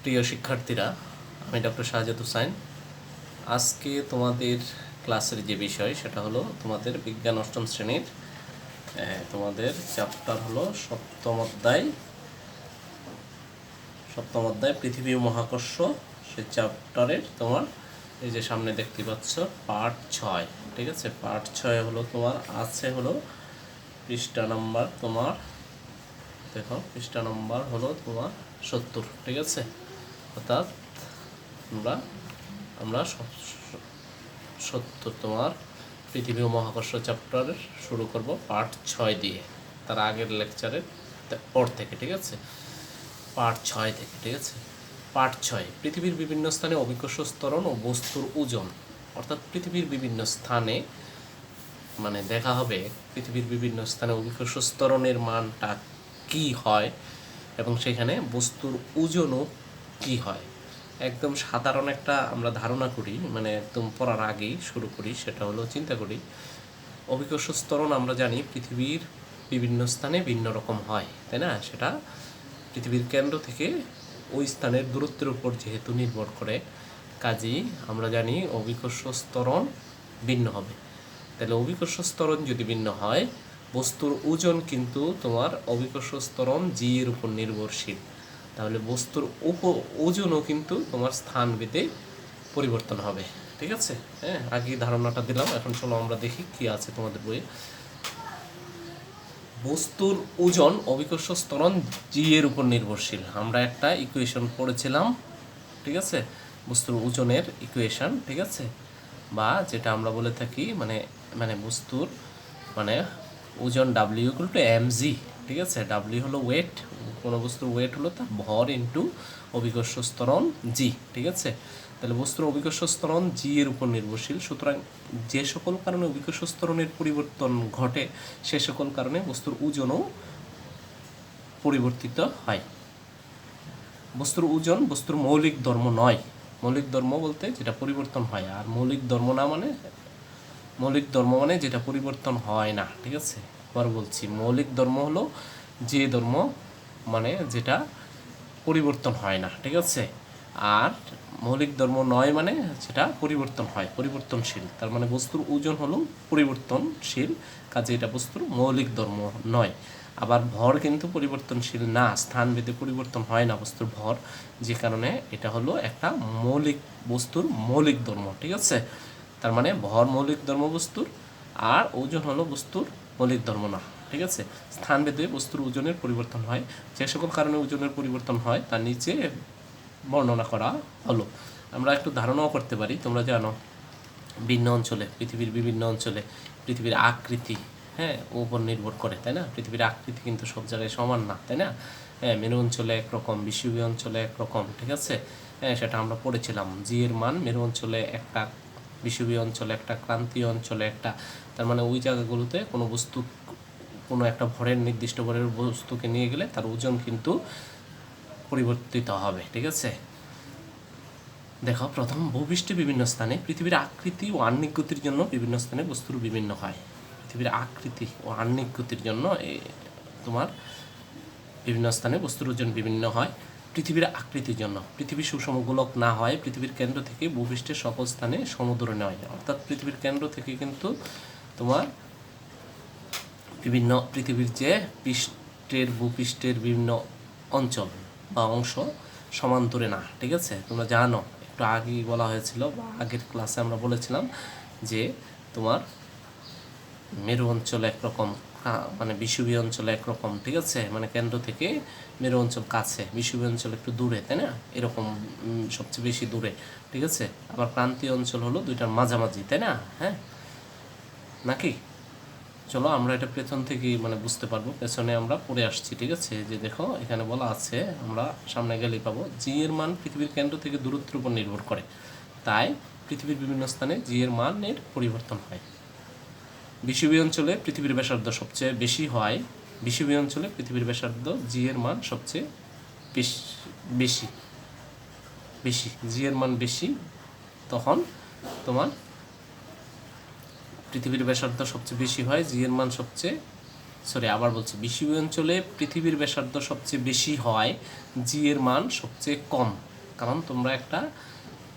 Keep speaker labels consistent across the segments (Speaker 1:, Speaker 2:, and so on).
Speaker 1: প্রিয় শিক্ষার্থীরা, আমি ডক্টর শাহজাদ হুসাইন। আজকে তোমাদের ক্লাসের যে বিষয় সেটা হলো তোমাদের বিজ্ঞান অষ্টম শ্রেণীর তোমাদের চ্যাপ্টার হলো সপ্তম অধ্যায় পৃথিবী ও মহাকর্ষ। সেই চ্যাপ্টারের তোমার এই যে সামনে দেখতে পাচ্ছ পার্ট 6, ঠিক আছে। পার্ট 6 হলো তোমার আছে হলো পৃষ্ঠা নাম্বার তোমার দেখো, পৃষ্ঠা নাম্বার হলো তোমার 70, ঠিক আছে। অর্থাৎ আমরা 70 তোমার পৃথিবী ও মহাকর্ষ চ্যাপ্টারের শুরু করব পার্ট 6 দিয়ে, তার আগের লেকচারের পর থেকে, ঠিক আছে। পার্ট 6 থেকে, ঠিক আছে। পার্ট 6 পৃথিবীর বিভিন্ন স্থানে অভিকর্ষ ত্বরণ ও বস্তুর ওজন। অর্থাৎ পৃথিবীর বিভিন্ন স্থানে মানে দেখা হবে পৃথিবীর বিভিন্ন স্থানে অভিকর্ষ ত্বরণের মানটা কি হয় এবং সেখানে বস্তুর ওজনও কি হয়। একদম সাধারণ একটা আমরা ধারণা করি, মানে একদম পড়ার আগেই শুরু করি, সেটা হলো চিন্তা করি অভিকর্ষ ত্বরণ আমরা জানি পৃথিবীর বিভিন্ন স্থানে ভিন্ন রকম হয়, তাই না। সেটা পৃথিবীর কেন্দ্র থেকে ওই স্থানের দূরত্বের উপর যেহেতু নির্ভর করে, কাজেই আমরা জানি অভিকর্ষ ত্বরণ ভিন্ন হবে। তাহলে অভিকর্ষ ত্বরণ যদি ভিন্ন হয়, বস্তুর ওজন কিন্তু তোমার অভিকর্ষ ত্বরণ জি এর উপর নির্ভরশীল। তাহলে বস্তুর ওজনও কিন্তু তোমার স্থান ভেদে পরিবর্তন হবে, ঠিক আছে। হ্যাঁ, আগে ধারণাটা দিলাম, এখন চলো আমরা দেখি কি আছে তোমাদের বইয়ে। বস্তুর ওজন অভিকর্ষ ত্বরণ জি এর উপর নির্ভরশীল। আমরা একটা ইকুয়েশন পড়েছিলাম, ঠিক আছে, বস্তুর ওজনের ইকুয়েশন, ঠিক আছে, বা যেটা আমরা বলে থাকি মানে বস্তুর মানে ওজন ডাব্লিউ ইকুয়াল টু mg, ঠিক আছে। ডাব্লিউ হলো ওয়েট, কোনো বস্তুর ওয়েট হলো তার ভর ইন্টু অভিকর্ষ ত্বরণ জি, ঠিক আছে। তাহলে বস্তুর অভিকর্ষ ত্বরণ জি এর উপর নির্ভরশীল। সুতরাং যে সকল কারণে অভিকর্ষ ত্বরণের পরিবর্তন ঘটে সে সকল কারণে বস্তুর ওজনও পরিবর্তিত হয়। বস্তুর ওজন বস্তুর মৌলিক ধর্ম নয়। মৌলিক ধর্ম বলতে যেটা পরিবর্তন হয়, আর মৌলিক ধর্ম মানে যেটা পরিবর্তন হয় না, ঠিক আছে। আবার বলছি, মৌলিক ধর্ম হলো যে ধর্ম মানে যেটা পরিবর্তন হয় না, ঠিক আছে। আর মৌলিক ধর্ম নয় মানে যেটা পরিবর্তন হয়, পরিবর্তনশীল। তার মানে বস্তুর ওজন হলো পরিবর্তনশীল, কাজে এটা বস্তুর মৌলিক ধর্ম নয়। আবার ভর কিন্তু পরিবর্তনশীল না, স্থানভেদে পরিবর্তন হয় না বস্তুর ভর, যে কারণে এটা হলো একটা বস্তুর মৌলিক ধর্ম, ঠিক আছে। তার মানে ভর মৌলিক ধর্ম বস্তুর, আর ওজন হলো বস্তুর মৌলিক ধর্ম না, ঠিক আছে। স্থানভেদে বস্তুর ওজনের পরিবর্তন হয়। যে সকল কারণে ওজনের পরিবর্তন হয় তার নিচে বর্ণনা করা হলো। আমরা একটু ধারণাও করতে পারি, তোমরা জানো ভিন্ন অঞ্চলে, পৃথিবীর বিভিন্ন অঞ্চলে পৃথিবীর আকৃতি উপর নির্ভর করে, তাই না। পৃথিবীর আকৃতি কিন্তু সব জায়গায় সমান না, তাই না। মেরু অঞ্চলে একরকম, বিষুবীয় অঞ্চলে একরকম, ঠিক আছে। সেটা আমরা পড়েছিলাম, জি এর মান মেরু অঞ্চলে একটা, বিষুবীয় অঞ্চলে একটা, ক্রান্তীয় অঞ্চলে একটা। তার মানে ওই জায়গাগুলোতে কোনো একটা ভরের নির্দিষ্ট ভরের বস্তুকে নিয়ে গেলে তার ওজন কিন্তু পরিবর্তিত হবে, ঠিক আছে। দেখো, প্রথম ভূপৃষ্ঠে বিভিন্ন স্থানে পৃথিবীর আকৃতি ও আহ্নিক গতির জন্য বিভিন্ন স্থানে বস্তুর বিভিন্ন হয়। পৃথিবীর আকৃতি ও আহ্নিক গতির জন্য তোমার বিভিন্ন স্থানে বস্তুর ওজন বিভিন্ন হয়। পৃথিবীর আকৃতির জন্য পৃথিবী সুষম গোলক না হয়, পৃথিবীর কেন্দ্র থেকে ভূপৃষ্ঠের সকল স্থানে সমদূরে নয়। অর্থাৎ পৃথিবীর কেন্দ্র থেকে কিন্তু তোমার বিভিন্ন পৃথিবীর যে ভূপৃষ্ঠের বিভিন্ন অঞ্চল বা অংশ সমান দূরে না, ঠিক আছে। তোমরা জানো, একটু আগেই বলা হয়েছিল বা আগের ক্লাসে আমরা বলেছিলাম যে তোমার মেরু অঞ্চল একরকম, মানে বিষুবীয় অঞ্চল একরকম, ঠিক আছে। মানে কেন্দ্র থেকে মেরু অঞ্চল কাছে, বিষুবীয় অঞ্চল একটু দূরে, তাই না, এরকম সবচেয়ে বেশি দূরে, ঠিক আছে। আবার ক্রান্তীয় অঞ্চল হলো দুইটার মাঝামাঝি, তাই না। হ্যাঁ, নাকি? চলো আমরা এটা পেছন থেকেই বুঝতে পারবো, পেছনে আমরা পড়ে আসছি, ঠিক আছে। যে দেখো এখানে বলা আছে, আমরা সামনে গেলেই পাবো, জি এর মান পৃথিবীর কেন্দ্র থেকে দূরত্বের উপর নির্ভর করে, তাই পৃথিবীর বিভিন্ন স্থানে জি এর মানের পরিবর্তন হয়। বিষুবীয় অঞ্চলে পৃথিবীর ব্যাসার্ধ সবচেয়ে বেশি হয়, বিষুবীয় অঞ্চলে পৃথিবীর ব্যাসার্ধ জি এর মান সবচেয়ে বেশি জি এর মান বেশি, তখন তোমার পৃথিবীর ব্যাসার্ধ সবচেয়ে বেশি হয়, জি এর মান বিষুবীয় অঞ্চলে পৃথিবীর ব্যাসার্ধ সবচেয়ে বেশি হয়, জি এর মান সবচেয়ে কম, কারণ তোমরা একটা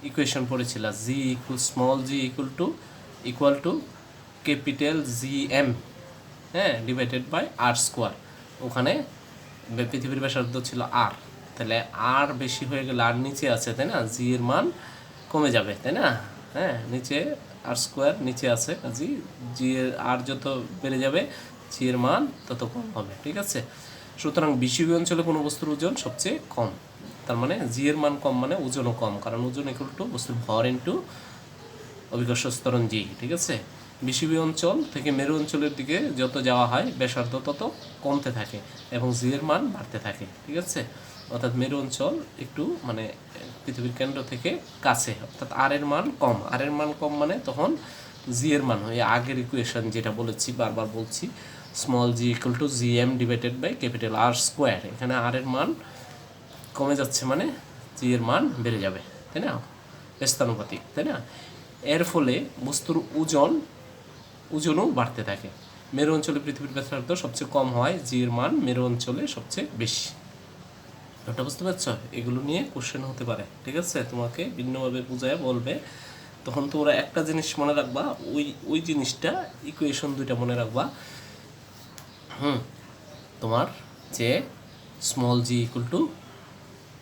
Speaker 1: ইকুয়েশন পড়েছিল g small g equal to capital g m, হ্যাঁ, ডিভাইডেড বাই আর স্কোয়ার। ওখানে পৃথিবীর ব্যাসার্ধ ছিল আর, তাহলে আর বেশি হয়ে গেলে আর নিচে আছে, তাই না, জি এর মান কমে যাবে, তাই না, হ্যাঁ, নিচে আর স্কোয়ার নিচে আছে, জি জি এর আর যত বেড়ে যাবে জি এর মান তত কম হবে, ঠিক আছে। সুতরাং বিষুবীয় অঞ্চলে কোনো বস্তুর ওজন সবচেয়ে কম, তার মানে জি এর মান কম মানে ওজনও কম, কারণ ওজন ইকুয়াল টু বস্তুর ভর ইন্টু অভিকর্ষ ত্বরণ জি, ঠিক আছে। বিষুবীয় অঞ্চল থেকে মেরু অঞ্চলের দিকে যত যাওয়া হয় ব্যাসার্ধ তত কমতে থাকে এবং জি এর মান বাড়তে থাকে, ঠিক আছে। অর্থাৎ মেরু অঞ্চল একটু মানে পৃথিবীর কেন্দ্র থেকে কাছে, অর্থাৎ আর এর মান কম, আর এর মান কম মানে তখন জি এর মান হয় আগের ইকুয়েশন যেটা বলেছি, বারবার বলছি, small g equal to g m divided by capital r square. এখানে আর এর মান কমে যাচ্ছে মানে জি এর মান বেড়ে যাবে, তাই না, স্থানুপাতিক, তাই না। এর ফলে বস্তুর ওজনও বাড়তে থাকে। মেরু অঞ্চলে পৃথিবীর ব্যাসার্ধ সবচেয়ে কম হয়, জি এর মান মেরু অঞ্চলে সবচেয়ে বেশি। ওটা বুঝতে পারছ? এগুলো নিয়ে কোশ্চেন হতে পারে, ঠিক আছে, তোমাকে ভিন্নভাবে বুঝায় বলবে, তখন তোমরা একটা জিনিস মনে রাখবা, ওই জিনিসটা ইকুয়েশন দুইটা মনে রাখবা। তোমার যে small g equal to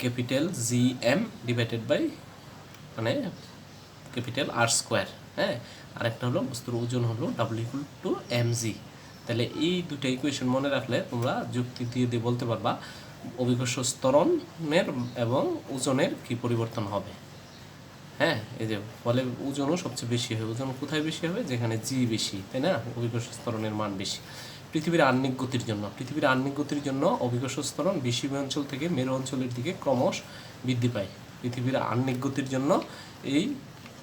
Speaker 1: capital g m divided by মানে ক্যাপিটাল আর স্কোয়ার, হ্যাঁ, আরেকটা হলো বস্তুর ওজন হলো ডাব্লিউ ইকুয়াল টু এম জি। তাহলে এই দুটো ইকুয়েশন মনে রাখলে তোমরা যুক্তি দিয়ে বলতে পারবা অভিকর্ষ ত্বরণের এবং ওজনের কি পরিবর্তন হবে। হ্যাঁ, এই যে ফলে ওজনও সবচেয়ে বেশি হয়। ওজন কোথায় বেশি হবে? যেখানে জি বেশি, তাই না, অভিকর্ষ ত্বরণের মান বেশি। পৃথিবীর আহ্নিক গতির জন্য অভিকর্ষ ত্বরণ বিষুবীয় অঞ্চল থেকে মেরু অঞ্চলের দিকে ক্রমশ বৃদ্ধি পায়। পৃথিবীর আহ্নিক গতির জন্য এই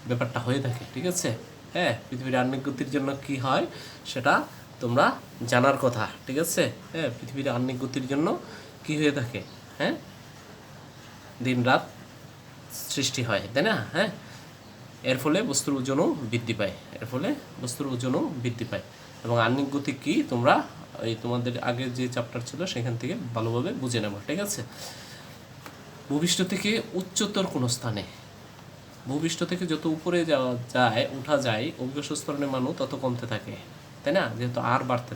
Speaker 1: ব্যাপারটা হয়ে থাকে, ঠিক আছে। হ্যাঁ, পৃথিবীর আহ্নিক গতির জন্য কি হয় সেটা তোমরা জানার কথা, ঠিক আছে। হ্যাঁ, পৃথিবীর আহ্নিক গতির জন্য কি হয়ে থাকে, হ্যাঁ, দিন রাত সৃষ্টি হয়, তাই না, হ্যাঁ। এর ফলে বস্তুর ওজনও বৃদ্ধি পায় এবং আহ্নিক গতি কি তোমরা এই তোমাদের আগের যে চ্যাপ্টার ছিল সেখান থেকে ভালোভাবে বুঝে নেব, ঠিক আছে। ভূপৃষ্ঠ থেকে উচ্চতর কোনো স্থানে, ভূপৃষ্ঠ থেকে যত উপরে ওঠা যায় অভিকর্ষ ত্বরণের মানও তত কমতে থাকে, তাই না, যেহেতু আর বাড়তে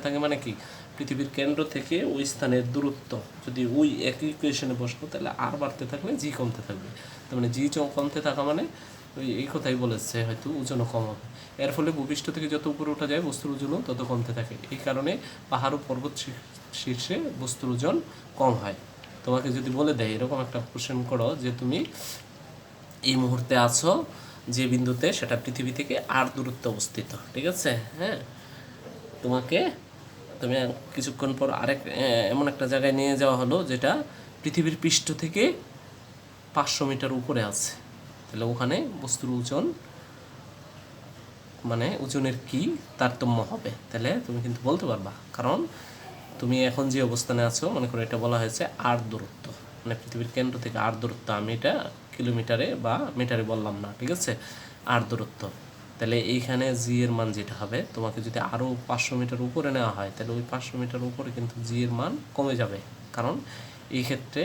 Speaker 1: থাকে মানে কি পৃথিবীর কেন্দ্র থেকে ওই স্থানের দূরত্ব যদি ওই একই ইকুয়েশনে বসবো তাহলে আর বাড়তে থাকলে জি কমতে থাকবে, তার মানে জি কমতে থাকা মানে ওই এই কথাই বলেছে, হয়তো ওজনও কম হবে। এর ফলে ভূপৃষ্ঠ থেকে যত উপরে ওঠা যায় বস্তুর ওজনও তত কমতে থাকে। এই কারণে পাহাড় ও পর্বত শীর্ষে বস্তুর ওজন কম হয়। তোমাকে যদি বলে দেয় এরকম একটা কোশ্চেন করো যে তুমি এই মুহূর্তে আছো যে বিন্দুতে, সেটা পৃথিবী থেকে আর দূরত্বে অবস্থিত, ঠিক আছে, হ্যাঁ, তুমি কিছুক্ষণ পর এমন একটা জায়গায় নিয়ে যাওয়া হলো যেটা পৃথিবীর পৃষ্ঠ থেকে 500 মিটার উপরে আছে, তাহলে ওখানে বস্তুর ওজন মানে ওজনের কি তারতম্য হবে, তাহলে তুমি কিন্তু বলতে পারবা, কারণ তুমি এখন যে অবস্থানে আছো, মনে করো এটা বলা হয়েছে আর দূরত্ব, মানে পৃথিবীর কেন্দ্র থেকে আর দূরত্ব, আমি এটা কিলোমিটারে বা মিটারে বললাম না, ঠিক আছে, আর দূরত্ব। তাহলে এইখানে জি এর মান যেটা হবে, তোমাকে যদি আরও 500 মিটার উপরে নেওয়া হয় তাহলে ওই 500 মিটার উপরে কিন্তু জি এর মান কমে যাবে, কারণ এই ক্ষেত্রে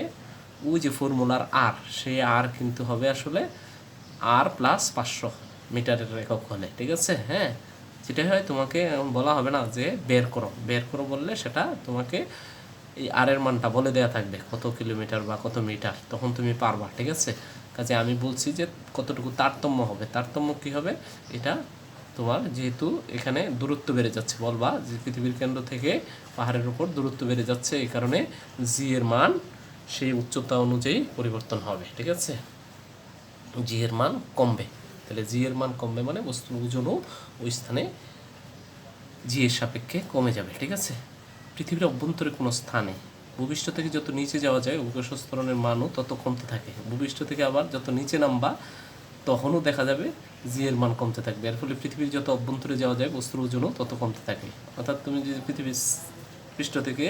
Speaker 1: ওই যে ফর্মুলার আর, সেই আর কিন্তু হবে আসলে আর প্লাস 500 মিটারের একক হলে, ঠিক আছে, হ্যাঁ। যেটাই হয় তোমাকে বলা হবে না যে বের করো বললে সেটা তোমাকে এই আর এর মানটা বলে দেওয়া থাকবে কত কিলোমিটার বা কত মিটার, তখন তুমি পারবা, ঠিক আছে। কাজে আমি বলছি যে কতটুকু তারতম্য হবে, তারতম্য কী হবে, এটা তোমার যেহেতু এখানে দূরত্ব বেড়ে যাচ্ছে, বলবা যে পৃথিবীর কেন্দ্র থেকে পাহাড়ের উপর দূরত্ব বেড়ে যাচ্ছে, এই কারণে জি এর মান সেই উচ্চতা অনুযায়ী পরিবর্তন হবে, ঠিক আছে, জি এর মান কমবে। তাহলে জি এর মান কমবে মানে বস্তুর ওজনও ওই স্থানে জি এর সাপেক্ষে কমে যাবে, ঠিক আছে। পৃথিবীর অভ্যন্তরে কোনো স্থানে ভূপৃষ্ঠ থেকে যত নিচে যাওয়া যায় অভিকর্ষ ত্বরণের মানও তত কমতে থাকে। ভূপৃষ্ঠ থেকে আবার যত নিচে নামবা তখনও দেখা যাবে জি এর মান কমতে থাকবে। এর ফলে পৃথিবীর যত অভ্যন্তরে যাওয়া যায় বস্তুর ওজনও তত কমতে থাকে। অর্থাৎ তুমি যদি পৃথিবীর পৃষ্ঠ থেকে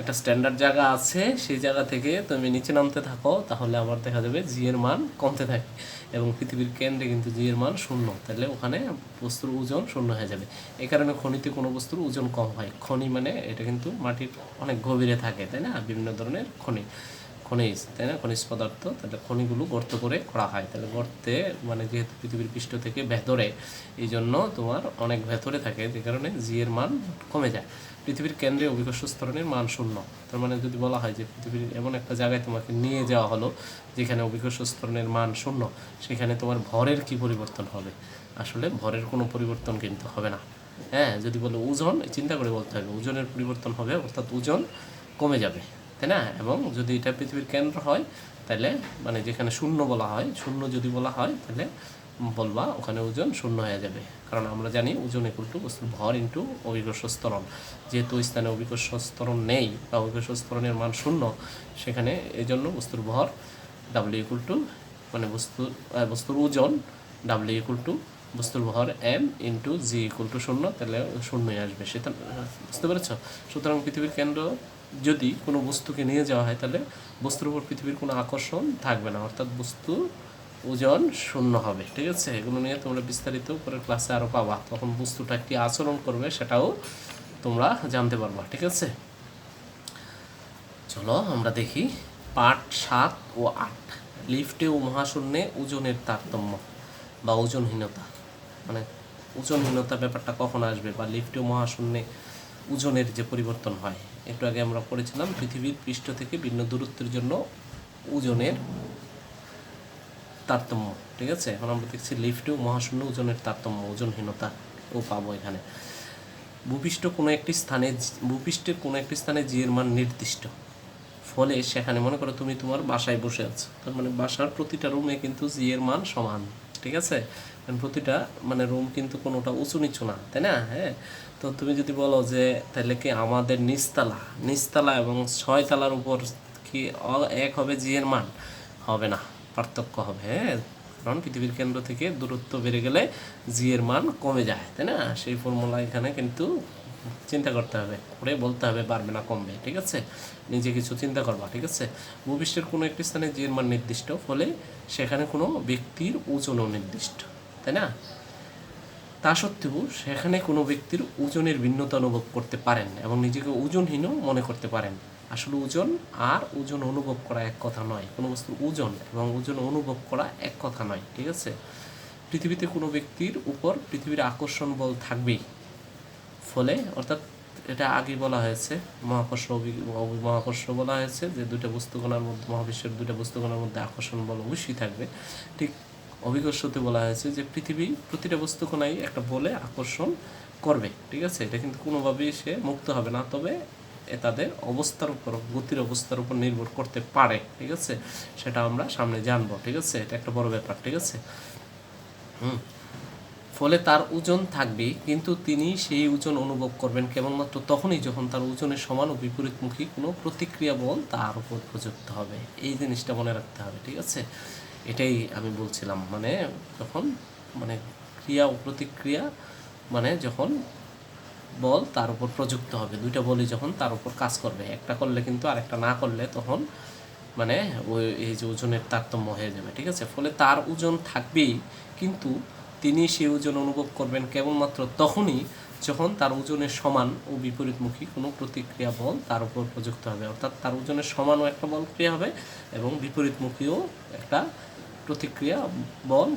Speaker 1: একটা স্ট্যান্ডার্ড জায়গা আছে, সেই জায়গা থেকে তুমি নিচে নামতে থাকো, তাহলে আবার দেখা যাবে জি এর মান কমতে থাকে এবং পৃথিবীর কেন্দ্রে কিন্তু জি এর মান 0, তাহলে ওখানে বস্তুর ওজন 0 হয়ে যাবে। এই কারণে খনিতে কোনো বস্তুর ওজন কম হয়। খনি মানে এটা কিন্তু মাটির অনেক গভীরে থাকে, তাই না, বিভিন্ন ধরনের খনি। খনিজ, তাই না, খনিজ পদার্থ, তাহলে খনিগুলো গর্ত করে করা হয়। তাহলে গর্তে মানে যেহেতু পৃথিবীর পৃষ্ঠ থেকে ভেতরে, এই জন্য তোমার অনেক ভেতরে থাকে, যে কারণে জি এর মান কমে যায়। পৃথিবীর কেন্দ্রে অভিকর্ষ স্তরণের মান শূন্য। তার মানে যদি বলা হয় যে পৃথিবীর এমন একটা জায়গায় তোমাকে নিয়ে যাওয়া হলো যেখানে অভিকর্ষ স্তরণের মান শূন্য, সেখানে তোমার ভরের কি পরিবর্তন হবে? আসলে ভরের কোনো পরিবর্তন কিন্তু হবে না। হ্যাঁ, যদি বলো ওজন, চিন্তা করে বলতে হবে, ওজনের পরিবর্তন হবে, অর্থাৎ ওজন কমে যাবে, তাই না? এবং যদি এটা পৃথিবীর কেন্দ্র হয়, তাহলে মানে যেখানে শূন্য বলা হয়, শূন্য যদি বলা হয়, তাহলে বলবা ওখানে ওজন শূন্য হয়ে যাবে। কারণ আমরা জানি ওজন ইকুয়াল টু বস্তুর ভর ইন্টু অভিকর্ষ স্তরণ। যেহেতু ওই স্থানে অভিকর্ষ স্তরণ নেই বা অভিকর্ষ স্তরণের মান শূন্য, সেখানে এই জন্য বস্তুর ভর ডাব্লিউ ইকুয়াল টু মানে বস্তুর ওজন ডাব্লিউ ইকুয়াল টু বস্তুর ভর m into g equal to শূন্য, তাহলে শূন্যই আসবে। সেটা বুঝতে পেরেছ? সুতরাং পৃথিবীর কেন্দ্র যদি কোনো বস্তুকে নিয়ে যাওয়া হয়, তাহলে বস্তুর উপর পৃথিবীর কোনো আকর্ষণ থাকবে না, অর্থাৎ বস্তু ওজন শূন্য হবে। ঠিক আছে, এগুলো নিয়ে তোমরা বিস্তারিত পরের ক্লাসে আরও পাবা, তখন বস্তুটা কী আচরণ করবে সেটাও তোমরা জানতে পারবা। ঠিক আছে, চলো আমরা দেখি পার্ট 7 ও 8, লিফটে ও মহাশূন্যে ওজনের তারতম্য বা ওজনহীনতা। মানে ওজনহীনতা ব্যাপারটা কখন আসবে, বা লিফটে ও মহাশূন্যে ওজনের যে পরিবর্তন হয়, একটু আগে আমরা পড়েছিলাম পৃথিবীর পৃষ্ঠ থেকে ভিন্ন দূরত্বের জন্য ওজনের তারতম্য। ঠিক আছে, এখন আমরা দেখছি লিফটে ও মহাশূন্য ওজনের তারতম্য, ওজনহীনতা ও পাবো এখানে। ভূপৃষ্ঠের কোনো একটি স্থানে জি এর মান নির্দিষ্ট, ফলে সেখানে মনে করো তুমি তোমার বাসায় বসে আছো, তার মানে বাসার প্রতিটা রুমে কিন্তু জি এর মান সমান। ঠিক আছে, কারণ প্রতিটা মানে রুম কিন্তু কোনোটা উঁচু নিচু না, তাই না? হ্যাঁ, তো তুমি যদি বলো যে তাহলে কি আমাদের নিচতলা এবং 6 তলার উপর কি এক হবে জি এর মান? হবে না, পার্থক্য হবে। হ্যাঁ, কারণ পৃথিবীর কেন্দ্র থেকে দূরত্ব বেড়ে গেলে জি এর মান কমে যায়, তাই না? সেই ফর্মুলা এখানে কিন্তু চিন্তা করতে হবে, করে বলতে হবে, বাড়বে না কমবে। ঠিক আছে, নিজে কিছু চিন্তা করবা। ঠিক আছে, ভূপৃষ্ঠের কোনো একটি স্থানে জি এর মান নির্দিষ্ট, ফলে সেখানে কোনো ব্যক্তির ওজনও নির্দিষ্ট, তাই না? তা সত্ত্বেও সেখানে কোনো ব্যক্তির ওজনের ভিন্নতা অনুভব করতে পারেন এবং নিজেকে ওজনহীনও মনে করতে পারেন। আসলে ওজন আর ওজন অনুভব করা এক কথা নয়, কোনো বস্তুর ওজন এবং ওজন অনুভব করা এক কথা নয়। ঠিক আছে, পৃথিবীতে কোনো ব্যক্তির উপর পৃথিবীর আকর্ষণ বল থাকবেই, ফলে অর্থাৎ এটা আগে বলা হয়েছে মহাকর্ষ বলা হয়েছে যে দুইটা বস্তুকণার মধ্যে, মহাবিশ্বের দুইটা বস্তুকণার মধ্যে আকর্ষণ বল অবশ্যই থাকবে। ঠিক অভিকর্ষতে বলা হয়েছে যে পৃথিবী প্রতিটা বস্তুকণাই একটা বলে আকর্ষণ করবে। ঠিক আছে, এটা কিন্তু কোনোভাবেই সে মুক্ত হবে না, তবে তাদের অবস্থার উপর, গতির অবস্থার উপর নির্ভর করতে পারে। ঠিক আছে, সেটা আমরা সামনে জানবো। ঠিক আছে, এটা একটা বড় ব্যাপার। ঠিক আছে, ফলে তার ওজন থাকবে, কিন্তু তিনি সেই ওজন অনুভব করবেন কেবলমাত্র তখনই যখন তার ওজনের সমান ও বিপরীতমুখী কোনো প্রতিক্রিয়া বল তার উপর প্রযুক্ত হবে। এই জিনিসটা মনে রাখতে হবে। ঠিক আছে, এটাই আমি বলছিলাম, মানে যখন মানে ক্রিয়া ও প্রতিক্রিয়া মানে যখন বল তার উপর প্রযুক্ত হবে, দুইটা বলই যখন তার উপর কাজ করবে, একটা করলে কিন্তু আরেকটা না করলে তখন মানে ওই এই যে ওজনের তারতম্য হয়ে যাবে। ঠিক আছে, ফলে তার ওজন থাকবেই, কিন্তু তিনি সেই ওজন অনুভব করবেন কেবলমাত্র তখনই যখন তার ওজনের সমান ও বিপরীতমুখী কোনো প্রতিক্রিয়া বল তার উপর প্রযুক্ত হবে। অর্থাৎ তার ওজনের সমানও একটা বল ক্রিয়া হবে এবং বিপরীতমুখীও একটা প্রতিক্রিয়া বল,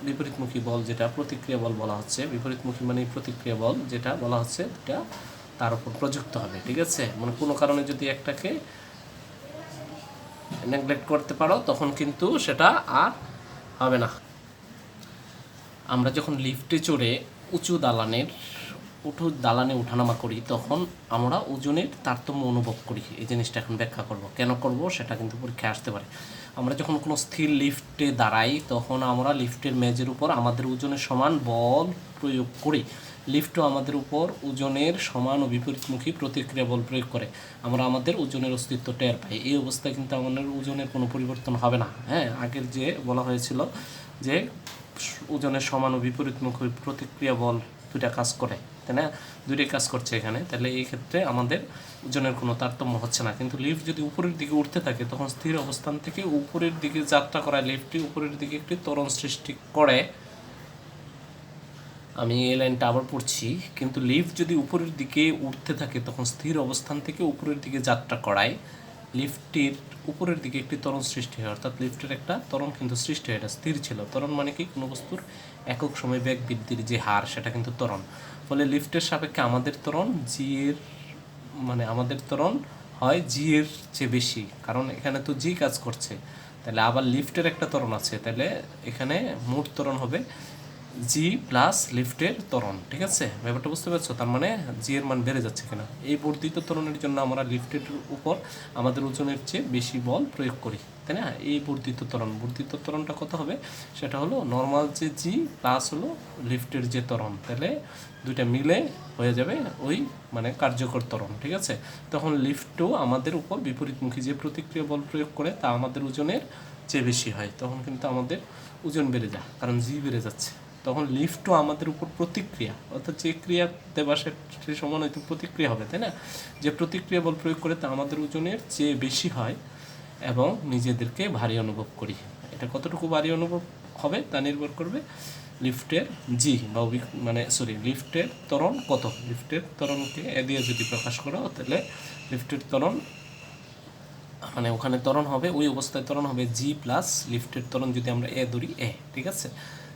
Speaker 1: বিপরীতমুখী বল যেটা প্রতিক্রিয়া বল বলা হচ্ছে, বিপরীতমুখী মানে প্রতিক্রিয়া বল যেটা বলা হচ্ছে, এটা তার উপর প্রযুক্ত হবে। ঠিক আছে, মানে কোনো কারণে যদি একটাকে নেগলেক্ট করতে পারো তখন কিন্তু সেটা আর হবে না। আমরা যখন লিফটে চড়ে উঁচু দালানে ওঠানামা করি, তখন আমরা ওজনের তারতম্য অনুভব করি। এই জিনিসটা এখন ব্যাখ্যা করব, কেন করব সেটা কিন্তু পরীক্ষায় আসতে পারে। আমরা যখন কোনো স্থির লিফটে দাঁড়াই, তখন আমরা লিফটের মেঝের উপর আমাদের ওজনের সমান বল প্রয়োগ করি। লিফটও আমাদের উপর ওজনের সমান ও বিপরীতমুখী প্রতিক্রিয়া বল প্রয়োগ করে। আমরা আমাদের ওজনের অস্তিত্ব টের পাই। এই অবস্থায় কিন্তু আমাদের ওজনের কোনো পরিবর্তন হবে না। হ্যাঁ, আগের যে বলা হয়েছিল যে ওজনের সমান ও বিপরীতমুখী প্রতিক্রিয়া বল দুইটা কাজ করে, তাই না? দুইটাই কাজ করছে এখানে, তাহলে এই ক্ষেত্রে আমাদের ওজনের কোনো তারতম্য হচ্ছে না। কিন্তু লিফট যদি উপরের দিকে উঠতে থাকে, তখন স্থির অবস্থান থেকে উপরের দিকে যাত্রা করায় লিফটটি উপরের দিকে একটি ত্বরণ সৃষ্টি করে। আমি এই লাইনটা আবার পড়ছি, কিন্তু লিফট যদি উপরের দিকে উঠতে থাকে, তখন স্থির অবস্থান থেকে উপরের দিকে যাত্রা করায় লিফটের উপরের দিকে একটি ত্বরণ সৃষ্টি হয়, অর্থাৎ লিফটের একটা ত্বরণ কিন্তু সৃষ্টি হয়, এটা স্থির ছিল। ত্বরণ মানে কি, কোনো বস্তুর একক সময় বেগ বৃদ্ধির যে হার সেটা কিন্তু ত্বরণ। ফলে লিফটের সাপেক্ষে আমাদের ত্বরণ জি এর মানে আমাদের ত্বরণ হয় জি এর চেয়ে বেশি, কারণ এখানে তো জি কাজ করছে। তাহলে আবার লিফটের একটা ত্বরণ আছে, তাহলে এখানে মোট ত্বরণ হবে জি প্লাস লিফটের ত্বরণ। ঠিক আছে, ব্যাপারটা বুঝতে পারছো? তার মানে জি এর মান বেড়ে যাচ্ছে কিনা। এই বর্ধিত ত্বরণের জন্য আমরা লিফটের উপর আমাদের ওজনের চেয়ে বেশি বল প্রয়োগ করি, তাই না? এই বর্ধিত ত্বরণটা কত হবে, সেটা হলো নর্মাল যে জি প্লাস হলো লিফটের যে ত্বরণ, তাহলে দুইটা মিলে হয়ে যাবে ওই মানে কার্যকর ত্বরণ। ঠিক আছে, তখন লিফটও আমাদের উপর বিপরীতমুখী যে প্রতিক্রিয়া বল প্রয়োগ করে তা আমাদের ওজনের চেয়ে বেশি হয়, তখন কিন্তু আমাদের ওজন বেড়ে যায়, কারণ জি বেড়ে যাচ্ছে। তখন লিফটও আমাদের উপর প্রতিক্রিয়া, অর্থাৎ যে ক্রিয়া দেবা সে সমান হয়তো প্রতিক্রিয়া হবে, তাই না? যে প্রতিক্রিয়া বল প্রয়োগ করে তা আমাদের ওজনের চেয়ে বেশি হয় এবং নিজেদেরকে ভারী অনুভব করি। এটা কতটুকু ভারী অনুভব হবে তা নির্ভর করবে লিফটের জি বা লিফটের ত্বরণ কত। লিফটের ত্বরণকে এ দিয়ে যদি প্রকাশ করো, তাহলে লিফটের ত্বরণ মানে ওখানে ত্বরণ হবে, ওই অবস্থায় ত্বরণ হবে জি প্লাস লিফটের ত্বরণ যদি আমরা এ ধরি এ। ঠিক আছে,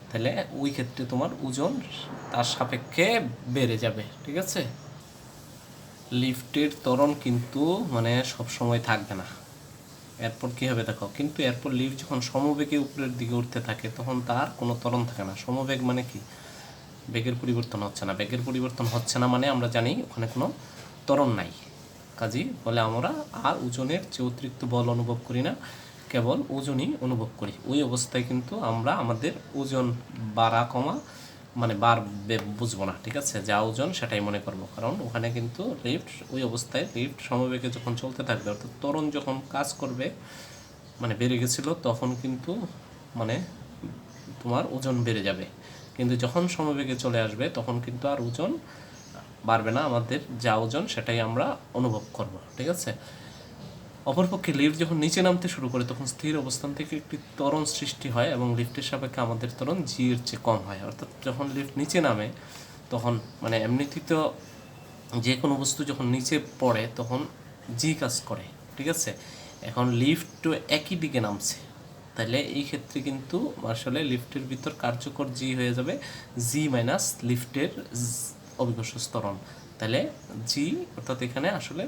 Speaker 1: তাহলে ওই ক্ষেত্রে তোমার ওজন তার সাপেক্ষে বেড়ে যাবে। ঠিক আছে, লিফটের ত্বরণ কিন্তু মানে সব সময় থাকবে না। এরপর কী হবে দেখো, কিন্তু এরপর লিফট যখন সমবেগে উপরের দিকে উঠতে থাকে তখন তার কোনো ত্বরণ থাকে না। সমবেগ মানে কি, বেগের পরিবর্তন হচ্ছে না। বেগের পরিবর্তন হচ্ছে না মানে আমরা জানি ওখানে কোনো ত্বরণ নাই। কাজেই বলে আমরা আর ওজনের চেয়ে অতিরিক্ত বল অনুভব করি না, কেবল ওজনই অনুভব করি। ওই অবস্থায় কিন্তু আমরা আমাদের ওজন বাড়া কমা মানে বুঝবো না। ঠিক আছে, যা ওজন সেটাই মনে করবো, কারণ ওখানে কিন্তু ওই অবস্থায় লিফট সমবেগে যখন চলতে থাকবে, অর্থাৎ ত্বরণ যখন কাজ করবে মানে বেড়ে গেছিলো, তখন কিন্তু মানে তোমার ওজন বেড়ে যাবে। কিন্তু যখন সমবেগে চলে আসবে তখন কিন্তু আর ওজন বাড়বে না, আমাদের যা ওজন সেটাই আমরা অনুভব করব। ঠিক আছে, অপরপক্ষে লিফট যখন নিচে নামতে শুরু করে তখন স্থির অবস্থান থেকে একটি ত্বরণ সৃষ্টি হয় এবং লিফটের সাপেক্ষে আমাদের ত্বরণ জি এর চেয়ে কম হয়। অর্থাৎ যখন লিফট নিচে নামে তখন মানে এমনিতেই তো যে কোনো বস্তু যখন নিচে পড়ে তখন জি কাজ করে। ঠিক আছে, এখন লিফট একই দিকে নামছে, তাহলে এই ক্ষেত্রে কিন্তু আসলে লিফটের ভিতর কার্যকর জি হয়ে যাবে জি মাইনাস লিফটের অভিকর্ষ ত্বরণ। তাহলে জি অর্থাৎ এখানে আসলে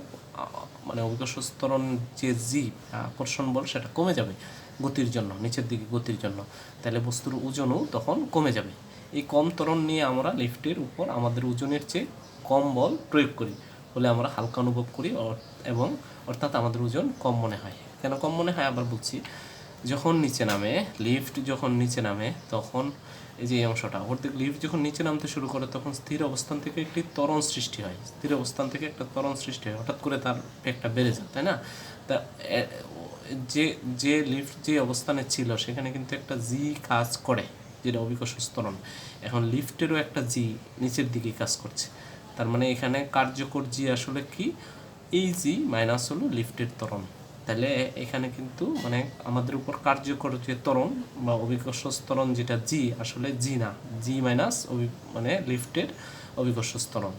Speaker 1: মানে অভিকর্ষ ত্বরণ যে জি আকর্ষণ বল সেটা কমে যাবে গতির জন্য, নিচের দিকে গতির জন্য। তাহলে বস্তুর ওজনও তখন কমে যাবে। এই কম ত্বরণ নিয়ে আমরা লিফটের উপর আমাদের ওজনের চেয়ে কম বল প্রয়োগ করি, ফলে আমরা হালকা অনুভব করি এবং অর্থাৎ আমাদের ওজন কম মনে হয়। কেন কম মনে হয় আবার বলছি, যখন নিচে নামে লিফট যখন নিচে নামে তখন এই যে এই অংশটা অর্ধেক লিফট যখন নিচে নামতে শুরু করে তখন স্থির অবস্থান থেকে একটি ত্বরণ সৃষ্টি হয়। স্থির অবস্থান থেকে একটা ত্বরণ সৃষ্টি হয়, হঠাৎ করে তার বেগটা বেড়ে যায়, তাই না? তা যে যে লিফট যে অবস্থানে ছিল সেখানে কিন্তু একটা জি কাজ করে, যেটা অভিকর্ষ ত্বরণ। এখন লিফটেরও একটা জি নিচের দিকে কাজ করছে, তার মানে এখানে কার্যকর জি আসলে কি, এই জি মাইনাস হলো লিফটের ত্বরণ। তাহলে এখানে কিন্তু মানে আমাদের উপর কার্যকর যে ত্বরণ বা অভিকর্ষ ত্বরণ যেটা জি, আসলে জি না, জি মাইনাস মানে লিফটের অভিকর্ষ ত্বরণ।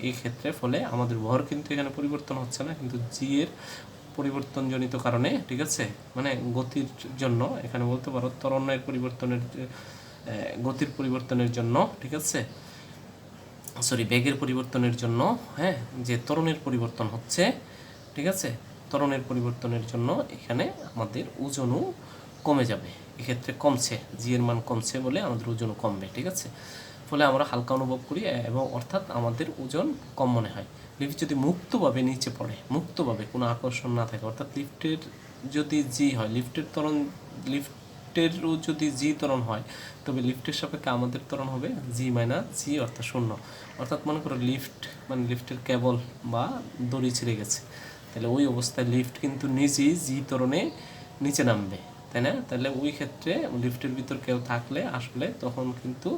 Speaker 1: এই ক্ষেত্রে ফলে আমাদের ভর কিন্তু এখানে পরিবর্তন হচ্ছে না, কিন্তু জি এর পরিবর্তনজনিত কারণে, ঠিক আছে, মানে গতির জন্য এখানে বলতে পারো ত্বরণের পরিবর্তনের গতির পরিবর্তনের জন্য, ঠিক আছে, বেগের পরিবর্তনের জন্য, হ্যাঁ, যে ত্বরণের পরিবর্তন হচ্ছে, ঠিক আছে, ত্বরণের পরিবর্তনের জন্য এখানে আমাদের ওজনও কমে যাবে। এক্ষেত্রে কমছে, জি এর মান কমছে বলে আমাদের ওজনও কমবে। ঠিক আছে, ফলে আমরা হালকা অনুভব করি এবং অর্থাৎ আমাদের ওজন কম মনে হয়। লিফট যদি মুক্তভাবে নিচে পড়ে, মুক্তভাবে কোনো আকর্ষণ না থাকে, অর্থাৎ লিফটের যদি জি হয়, লিফটেরও যদি জি ত্বরণ হয়, তবে লিফটের সাপেক্ষে আমাদের ত্বরণ হবে জি মাইনাস জি অর্থাৎ শূন্য। অর্থাৎ মনে করো লিফটের কেবল বা দড়ি ছিঁড়ে গেছে, তাহলে ওই অবস্থায় লিফট কিন্তু নিজেই জি ত্বরণে নিচে নামবে, তাই না? তাহলে ওই ক্ষেত্রে লিফটের ভিতর কেউ থাকলে আসলে তখন কিন্তু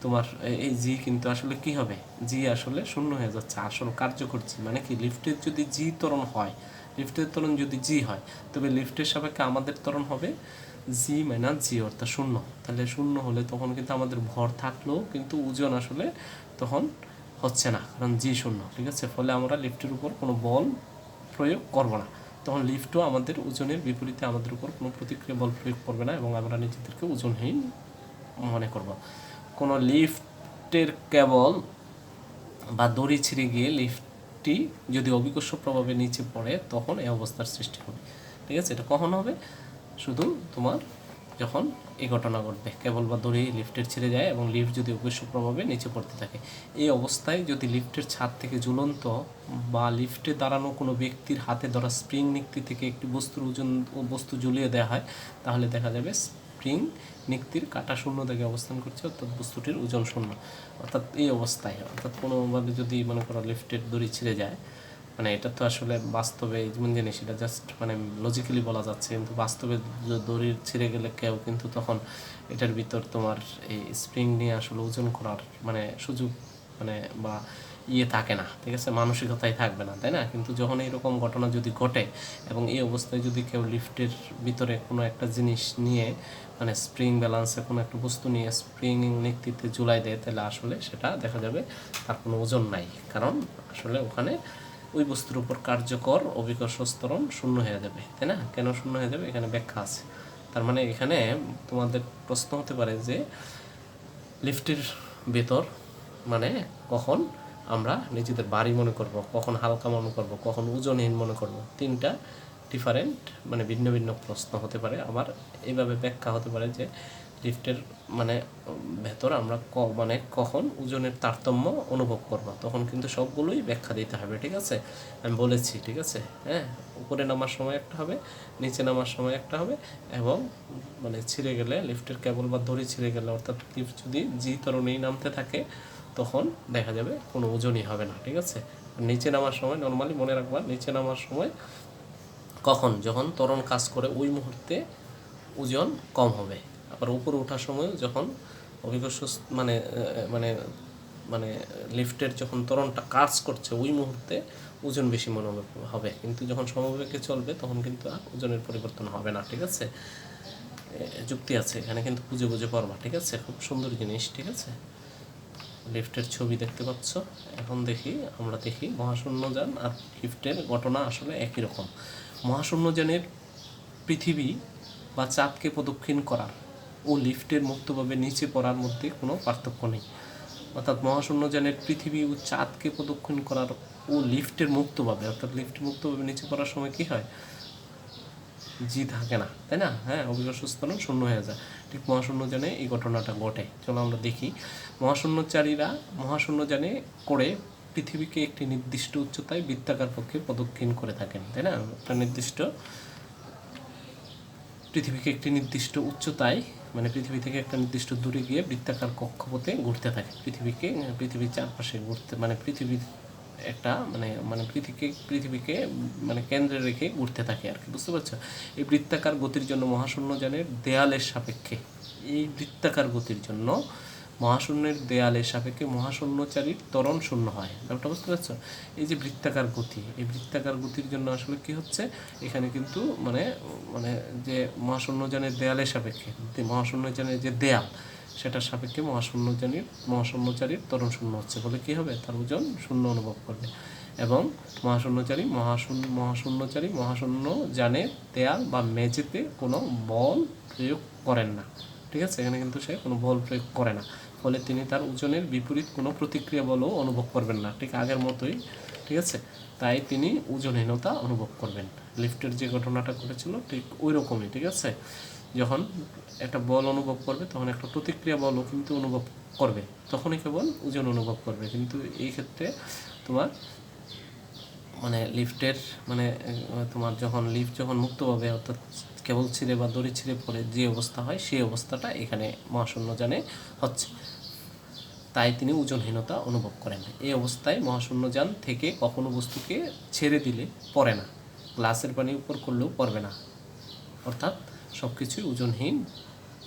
Speaker 1: তোমার এই জি কিন্তু আসলে কি হবে, জি আসলে শূন্য হয়ে যাচ্ছে। আসল কার্যকর জি মানে কি, লিফটের যদি জি ত্বরণ হয়, লিফটের ত্বরণ যদি জি হয়, তবে লিফটের সাপেক্ষে আমাদের ত্বরণ হবে জি মাইনাস জি অর্থাৎ শূন্য। তাহলে শূন্য হলে তখন কিন্তু আমাদের ভর থাকলেও কিন্তু ওজন আসলে তখন হচ্ছে না, কারণ জি শূন্য। ঠিক আছে, ফলে আমরা লিফটের উপর কোনো বল প্রয়োগ করব না। তখন লিফটও আমাদের ওজনের বিপরীতে আমাদের উপর কোনো প্রতিক্রিয়া বল প্রয়োগ করবে না এবং আমরা নিজেদেরকে ওজনহীন মনে করব। কোনো লিফটের কেবল বা দড়ি ছিঁড়ে গিয়ে লিফটটি যদি অভিকর্ষ প্রভাবে নিচে পড়ে তখন এই অবস্থার সৃষ্টি হবে। ঠিক আছে, এটা কখন হবে? শুধু তোমার যখন এই ঘটনা ঘটবে, কেবল বা দড়ি লিফটের ছিঁড়ে যায় এবং লিফট যদি অভিকর্ষ প্রভাবে নিচে পড়তে থাকে। এই অবস্থায় যদি লিফটের ছাদ থেকে ঝুলন্ত বা লিফটে দাঁড়ানো কোনো ব্যক্তির হাতে ধরা স্প্রিং নিক্তি থেকে একটি বস্তু ঝুলিয়ে দেওয়া হয়, তাহলে দেখা যাবে স্প্রিং নিক্তির কাটা শূন্য থেকে অবস্থান করছে, অর্থাৎ বস্তুটির ওজন শূন্য। অর্থাৎ এই অবস্থায়, অর্থাৎ কোনোভাবে যদি মনে করো লিফটের দড়ি ছিঁড়ে যায়, মানে এটা তো আসলে বাস্তবে যেমন জিনিস, এটা জাস্ট মানে লজিক্যালি বলা যাচ্ছে, কিন্তু বাস্তবে দড়ি ছিঁড়ে গেলে কেউ কিন্তু তখন এটার ভিতর তোমার এই স্প্রিং নিয়ে আসলে ওজন করার মানে সুযোগ মানে বা থাকে না। ঠিক আছে, মানসিকতাই থাকবে না, তাই না? কিন্তু যখন এইরকম ঘটনা যদি ঘটে এবং এই অবস্থায় যদি কেউ লিফটের ভিতরে কোনো একটা জিনিস নিয়ে মানে স্প্রিং ব্যালান্সে কোনো একটা বস্তু নিয়ে স্প্রিং নিক্তিতে ঝুলাই দেয়, তাহলে আসলে সেটা দেখা যাবে তার কোনো ওজন নাই, কারণ আসলে ওখানে ওই বস্তুর উপর কার্যকর অভিকর্ষ স্তরণ শূন্য হয়ে যাবে, তাই না? কেন শূন্য হয়ে যাবে এখানে ব্যাখ্যা আছে। তার মানে এখানে তোমাদের প্রশ্ন হতে পারে যে লিফটের ভেতর মানে কখন আমরা নিজেদের ভারী মনে করব, কখন হালকা মনে করব, কখন ওজনহীন মনে করব, তিনটা ডিফারেন্ট মানে ভিন্ন ভিন্ন প্রশ্ন হতে পারে। আবার এইভাবে ব্যাখ্যা হতে পারে যে লিফটের মানে ভেতর আমরা মানে কখন ওজনের তারতম্য অনুভব করব, তখন কিন্তু সবগুলোই ব্যাখ্যা দিতে হবে। ঠিক আছে, আমি বলেছি, ঠিক আছে? হ্যাঁ, উপরে নামার সময় একটা হবে, নিচে নামার সময় একটা হবে, এবং মানে ছিঁড়ে গেলে লিফটের কেবল বা দড়ি ছিঁড়ে গেলে, অর্থাৎ লিফট যদি জি তরণেই নামতে থাকে তখন দেখা যাবে কোনো ওজনই হবে না। ঠিক আছে, নিচে নামার সময় নর্মালি মনে রাখবা, নিচে নামার সময় কখন, যখন ত্বরণ কাজ করে ওই মুহূর্তে ওজন কম হবে। আবার উপরে ওঠার সময় যখন অভিকর্ষ মানে মানে মানে লিফটের যখন ত্বরণটা কাজ করছে ওই মুহূর্তে ওজন বেশি মনে হবে, কিন্তু যখন সমবেগে চলবে তখন কিন্তু আর ওজনের পরিবর্তন হবে না। ঠিক আছে, যুক্তি আছে এখানে, কিন্তু বুঝে বুঝে পড়বা। ঠিক আছে, খুব সুন্দর জিনিস। ঠিক আছে, লিফটের ছবি দেখতে পাচ্ছ। এখন আমরা দেখি মহাশূন্যযান আর লিফটের ঘটনা আসলে একই রকম। মহাশূন্যযানের পৃথিবী বা চাঁদকে প্রদক্ষিণ করার ও লিফটের মুক্তভাবে নিচে পড়ার মধ্যে কোনো পার্থক্য নেই। অর্থাৎ মহাশূন্যযানের পৃথিবী ও চাঁদকে প্রদক্ষিণ করার ও লিফটের মুক্তভাবে, অর্থাৎ লিফট মুক্তভাবে নিচে পড়ার সময় কী হয়, জি থাকে না, তাই না? হ্যাঁ, অভিকর্ষ স্তরণ শূন্য হয়ে যায়। ঠিক মহাশূন্যযানে এই ঘটনাটা ঘটে। চলো আমরা দেখি। মহাশূন্যচারীরা মহাশূন্যযানে করে পৃথিবীকে একটি নির্দিষ্ট উচ্চতায় বৃত্তাকার পক্ষে প্রদক্ষিণ করে থাকেন, তাই না? একটা নির্দিষ্ট পৃথিবীকে একটি নির্দিষ্ট উচ্চতায় মানে পৃথিবী থেকে একটা নির্দিষ্ট দূরে গিয়ে বৃত্তাকার কক্ষপথে ঘুরতে থাকে, পৃথিবীর চারপাশে ঘুরতে, মানে পৃথিবীর একটা মানে পৃথিবীকে মানে কেন্দ্রে রেখে ঘুরতে থাকে আর কি, বুঝতে পারছো? এই বৃত্তাকার গতির জন্য মহাশূন্যযানের দেয়ালের সাপেক্ষে মহাশূন্যের দেয়ালের সাপেক্ষে মহাশূন্যচারীর ত্বরণ শূন্য হয়। ব্যাপারটা বুঝতে পারছো? এই যে বৃত্তাকার গতি, এই বৃত্তাকার গতির জন্য আসলে কি হচ্ছে এখানে, কিন্তু মানে যে মহাশূন্যযানের দেয়ালের সাপেক্ষে, মহাশূন্যযানের যে দেয়াল সেটার সাপেক্ষে মহাশূন্যচারীর ত্বরণ শূন্য হচ্ছে বলে কী হবে, তার ওজন শূন্য অনুভব করবে। এবং মহাশূন্যযানের দেয়াল বা মেঝেতে কোনো বল প্রয়োগ করেন না। ঠিক আছে, এখানে কিন্তু সে কোনো বল প্রয়োগ করে না, ফলে তিনি তার ওজনের বিপরীত কোনো প্রতিক্রিয়া বলও অনুভব করবেন না, ঠিক আগের মতোই। ঠিক আছে, তাই তিনি ওজনহীনতা অনুভব করবেন। লিফটের যে ঘটনাটা ঘটেছিল ঠিক ওই রকমই। ঠিক আছে, যখন একটা বল অনুভব করবে তখন একটা প্রতিক্রিয়া বলও কিন্তু অনুভব করবে, তখনই কেবল ওজন অনুভব করবে। কিন্তু এই ক্ষেত্রে তোমার মানে লিফটের তোমার লিফট যখন মুক্তভাবে, অর্থাৎ কেবল ছিঁড়ে বা দড়ি ছিঁড়ে পড়ে যে অবস্থা হয় সেই অবস্থাটা এখানে মহাশূন্যযানে হচ্ছে, তাই তিনি ওজনহীনতা অনুভব করেন। এই অবস্থায় মহাশূন্যযান থেকে কখনো বস্তুকে ছেড়ে দিলে পড়ে না, গ্লাসের পানি উপর করলেও পড়বে না, অর্থাৎ সব কিছুই ওজনহীন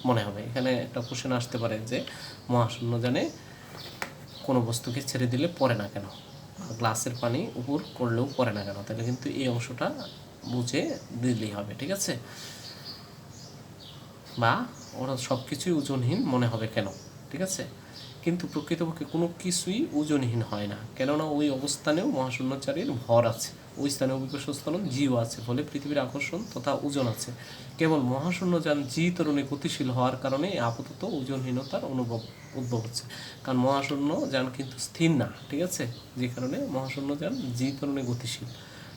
Speaker 1: মনে হবে। এখানে একটা কোশ্চেন আসতে পারে যে মহাশূন্যযানে কোনো বস্তুকে ছেড়ে দিলে পড়ে না কেন, গ্লাসের পানি উপর করলেও পড়ে না কেন? তাহলে কিন্তু এই অংশটা বুঝে দিলেই হবে। ঠিক আছে, বা ওরা সব কিছুই ওজনহীন মনে হবে কেন? ঠিক আছে, কিন্তু প্রকৃতপক্ষে কোনো কিছুই ওজনহীন হয় না, কেননা ওই অবস্থানেও মহাশূন্যচারীর ভর আছে। ওই স্থানে অভিকর্ষ ত্বরণ জিও আছে, ফলে পৃথিবীর আকর্ষণ তথা ওজন আছে। কেবল মহাশূন্যযান জি ত্বরণে গতিশীল হওয়ার কারণে আপাতত ওজনহীনতার উদ্ভব হচ্ছে। কারণ মহাশূন্যযান কিন্তু স্থির না, ঠিক আছে, যে কারণে মহাশূন্যযান জি ত্বরণে গতিশীল,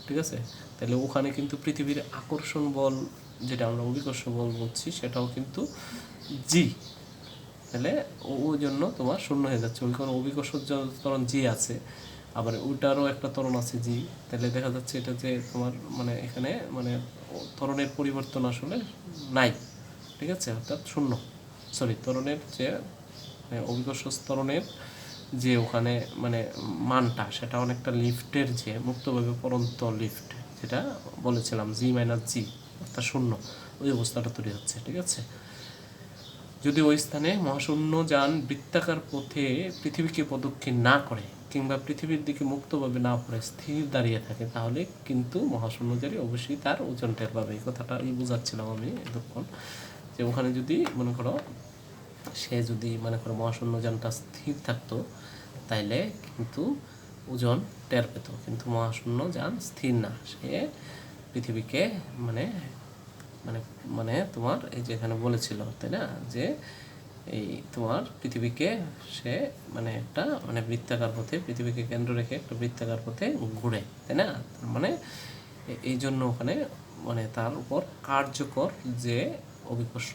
Speaker 1: ঠিক আছে। তাহলে ওখানে কিন্তু পৃথিবীর আকর্ষণ বল, যেটা আমরা অভিকর্ষ বল বলছি, সেটাও কিন্তু জি। তাহলে ওই জন্য তোমার শূন্য হয়ে যাচ্ছে। ওইখানে অভিকর্ষ ত্বরণ জি আছে, আবার ওইটারও একটা ত্বরণ আছে জি। তাহলে দেখা যাচ্ছে এটা যে তোমার মানে এখানে মানে ত্বরণের পরিবর্তন আসলে নাই, ঠিক আছে, অর্থাৎ শূন্য। সরি, ত্বরণের যে অভিকর্ষ ত্বরণের যে ওখানে মানে মানটা, সেটা অনেকটা লিফটের যে মুক্তভাবে পরন্ত লিফট যেটা বলেছিলাম জি মাইনাস জি, অর্থাৎ শূন্য, ওই অবস্থাটা তৈরি হচ্ছে, ঠিক আছে। যদি ওই স্থানে মহাশূন্য যান বৃত্তাকার পথে পৃথিবীকে প্রদক্ষিণ না করে কিংবা পৃথিবীর দিকে মুক্তভাবে না পড়ে স্থির দাঁড়িয়ে থাকে, তাহলে কিন্তু মহাশূন্যযারী অবশ্যই তার ওজন টের পাবে। এই কথাটা বোঝাচ্ছিলাম আমি এতক্ষণ, যে ওখানে যদি মনে করো সে যদি মনে করো মহাশূন্যযানটা স্থির থাকতো, তাইলে কিন্তু ওজন টের পেত। কিন্তু মহাশূন্যযান স্থির না, সে পৃথিবীকে মানে মানে মানে তোমার এই যে এখানে বলেছিল, তাই না, যে এই তোমার পৃথিবীকে সে মানে একটা মানে বৃত্তাকার পথে, পৃথিবীকে কেন্দ্র রেখে একটা বৃত্তাকার পথে ঘুরে, তাই না। তার মানে এই জন্য ওখানে মানে তার উপর কার্যকর যে অভিকর্ষ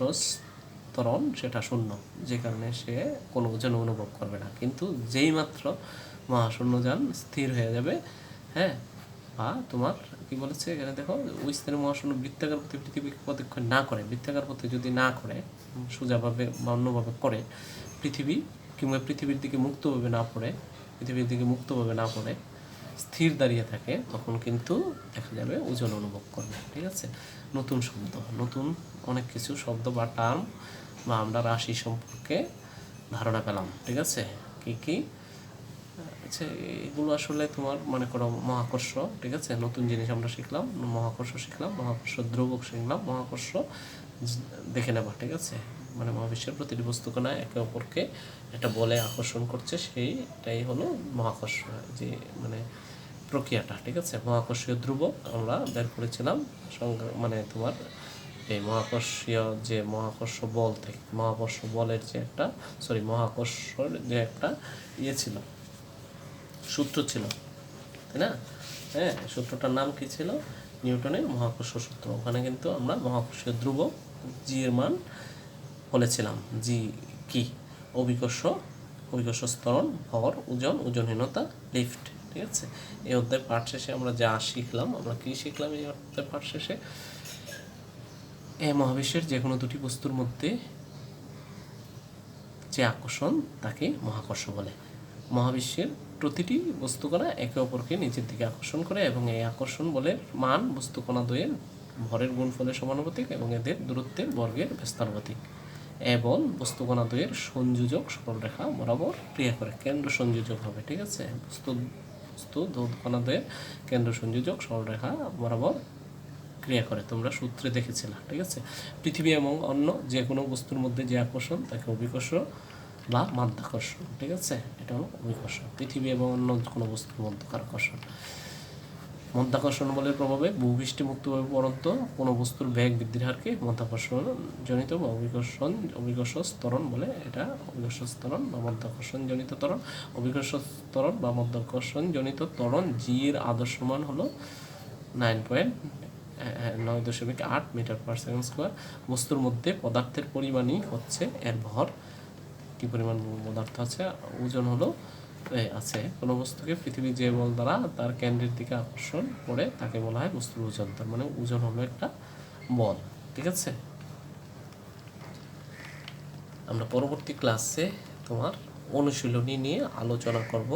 Speaker 1: ত্বরণ সেটা শূন্য, যে কারণে সে কোনো ওজন অনুভব করবে না। কিন্তু যেই মাত্র মহাশূন্যযান স্থির হয়ে যাবে, হ্যাঁ, বা তোমার কি বলেছে এখানে দেখো, ওই স্থানে মহাশূন্য বৃত্তাকার পথে পৃথিবীকে প্রদক্ষিণ না করে, বৃত্তাকার পথে যদি না করে, সোজাভাবে বা অন্যভাবে করে, পৃথিবী কিংবা পৃথিবীর দিকে মুক্তভাবে না পড়ে, পৃথিবীর দিকে মুক্তভাবে না পড়ে স্থির দাঁড়িয়ে থাকে, তখন কিন্তু দেখা যাবে ওজন অনুভব করবে, ঠিক আছে। নতুন শব্দ, নতুন অনেক কিছু শব্দ বা টার্ম বা আমরা রাশি সম্পর্কে ধারণা পেলাম, ঠিক আছে। কি কি আচ্ছা, এগুলো আসলে তোমার মনে করো মহাকর্ষ, ঠিক আছে, নতুন জিনিস আমরা শিখলাম, মহাকর্ষ শিখলাম, মহাকর্ষ ধ্রুবক শিখলাম, মহাকর্ষ দেখে নেবা, ঠিক আছে। মানে মহাবিশ্বের প্রতিটি বস্তুকণা একে অপরকে একটা বলে আকর্ষণ করছে, সেইটাই হলো মহাকর্ষ যে মানে প্রক্রিয়াটা, ঠিক আছে। মহাকর্ষীয় ধ্রুবক আমরা বের করেছিলাম মানে তোমার এই মহাকর্ষীয় যে মহাকর্ষ বল থেকে, মহাকর্ষ বলের যে একটা মহাকর্ষের যে একটা ইয়ে ছিল, সূত্র ছিল, তাই না। হ্যাঁ, সূত্রটার নাম কি ছিল? নিউটনের মহাকর্ষ সূত্র। ওখানে কিন্তু আমরা মহাকর্ষীয় ধ্রুবক জি এর মান বলেছিলাম। জি কি? অভিকর্ষ, অভিকর্ষ ত্বরণ, ভর, ওজন, ওজনহীনতা, লিফট, ঠিক আছে। এই অধ্যায় পাঠ শেষে আমরা যা শিখলাম, আমরা কি শিখলাম এই অধ্যায় পাঠ শেষে? এই মহাবিশ্বের যে কোনো দুটি বস্তুর মধ্যে যে আকর্ষণ তাকে মহাকর্ষ বলে। মহাবিশ্বের প্রতিটি বস্তুকণা একে অপরকে নিচের দিকে আকর্ষণ করে এবং এই আকর্ষণ বলের মান বস্তুকণা দ্বয়ের ভরের গুণফলের সমানুপাতিক এবং এদের দূরত্বের বর্গের ব্যস্তানুপাতিক এবং বস্তুকণা দ্বয়ের সংযোজক সরলরেখা বরাবর ক্রিয়া করে। কেন্দ্র সংযোজক হবে, ঠিক আছে। বস্তু কণা দ্বয়ের কেন্দ্র সংযোজক সরলরেখা বরাবর ক্রিয়া করে, তোমরা সূত্রে দেখেছিলে, ঠিক আছে। পৃথিবী এবং অন্য যে কোনো বস্তুর মধ্যে যে আকর্ষণ তাকে অভিকর্ষ বা মাধ্যাকর্ষণ, ঠিক আছে। এটা হলো অভিকর্ষ। পৃথিবী এবং অন্য কোনো বস্তুর মধ্যকার আকর্ষণ। মাধ্যাকর্ষণ বলের প্রভাবে ভূপৃষ্ঠে মুক্তভাবে পড়ন্ত কোনো বস্তুর বেগ বৃদ্ধির হারকে মাধ্যাকর্ষণ জনিত বা অভিকর্ষ ত্বরণ বলে। এটা অভিকর্ষ ত্বরণ বা মাধ্যাকর্ষণ জনিত ত্বরণ। অভিকর্ষ ত্বরণ বা মাধ্যাকর্ষণ জনিত ত্বরণ জি এর আদর্শ মান হলো 9.8 মিটার পার সেকেন্ড স্কোয়ার। বস্তুর মধ্যে পদার্থের পরিমাণই হচ্ছে এর ভর। কি পরিমাণ পদার্থ আছে? ওজন হলো আছে কোনো বস্তুকে পৃথিবী যে বল দ্বারা তার কেন্দ্রের দিকে আকর্ষণ করে তাকে বলা হয় বস্তুর ওজন। তার মানে ওজন হলো একটা বল, ঠিক আছে। আমরা পরবর্তী ক্লাসে তোমার অনুশীলনী নিয়ে আলোচনা করব।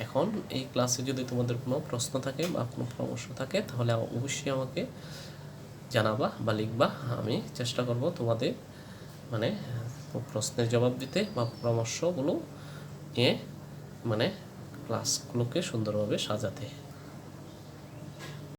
Speaker 1: এখন এই ক্লাসে যদি তোমাদের কোনো প্রশ্ন থাকে বা কোনো পরামর্শ থাকে, তাহলে অবশ্যই আমাকে জানাবা বা লিখবা। আমি চেষ্টা করব তোমাদের মানে প্রশ্নের জবাব দিতে বা পরামর্শগুলো নিয়ে মানে ক্লাসগুলোকে সুন্দরভাবে সাজাতে।